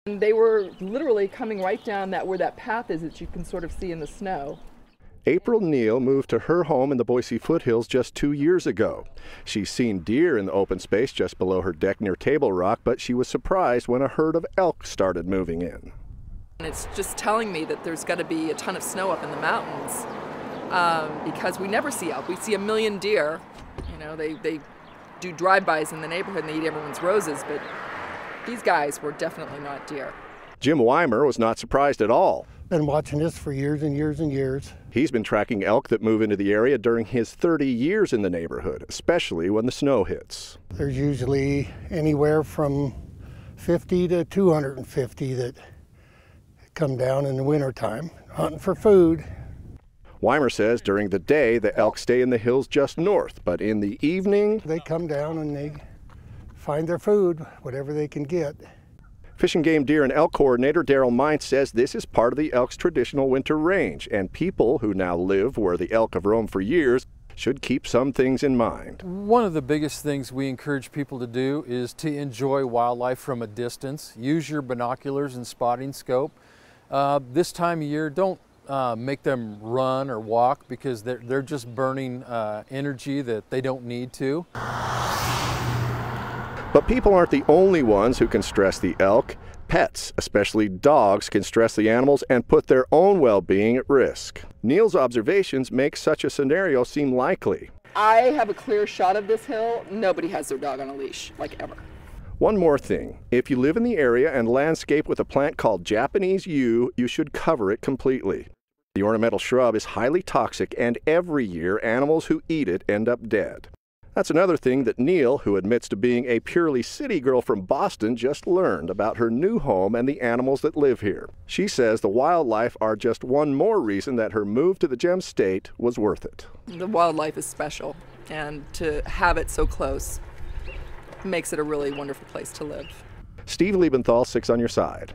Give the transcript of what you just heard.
And they were literally coming right down where that path is that you can sort of see in the snow. April Neal moved to her home in the Boise foothills just 2 years ago. She's seen deer in the open space just below her deck near Table Rock, but she was surprised when a herd of elk started moving in. And it's just telling me that there's got to be a ton of snow up in the mountains because we never see elk. We see a million deer. You know, they do drive-bys in the neighborhood and they eat everyone's roses, but these guys were definitely not deer. Jim Weimer was not surprised at all. Been watching this for years and years and years. He's been tracking elk that move into the area during his 30 years in the neighborhood, especially when the snow hits. There's usually anywhere from 50 to 250 that come down in the wintertime, hunting for food. Weimer says during the day the elk stay in the hills just north, but in the evening they come down and they find their food, whatever they can get. Fish and Game Deer and Elk Coordinator Daryl Mines says this is part of the elk's traditional winter range, and people who now live where the elk have roamed for years should keep some things in mind. One of the biggest things we encourage people to do is to enjoy wildlife from a distance. Use your binoculars and spotting scope. This time of year, don't make them run or walk because they're just burning energy that they don't need to. But people aren't the only ones who can stress the elk. Pets, especially dogs, can stress the animals and put their own well-being at risk. Neal's observations make such a scenario seem likely. I have a clear shot of this hill. Nobody has their dog on a leash, like ever. One more thing. If you live in the area and landscape with a plant called Japanese yew, you should cover it completely. The ornamental shrub is highly toxic, and every year animals who eat it end up dead. That's another thing that Neal, who admits to being a purely city girl from Boston, just learned about her new home and the animals that live here. She says the wildlife are just one more reason that her move to the Gem State was worth it. The wildlife is special, and to have it so close makes it a really wonderful place to live. Steve Liebenthal, 6 on Your Side.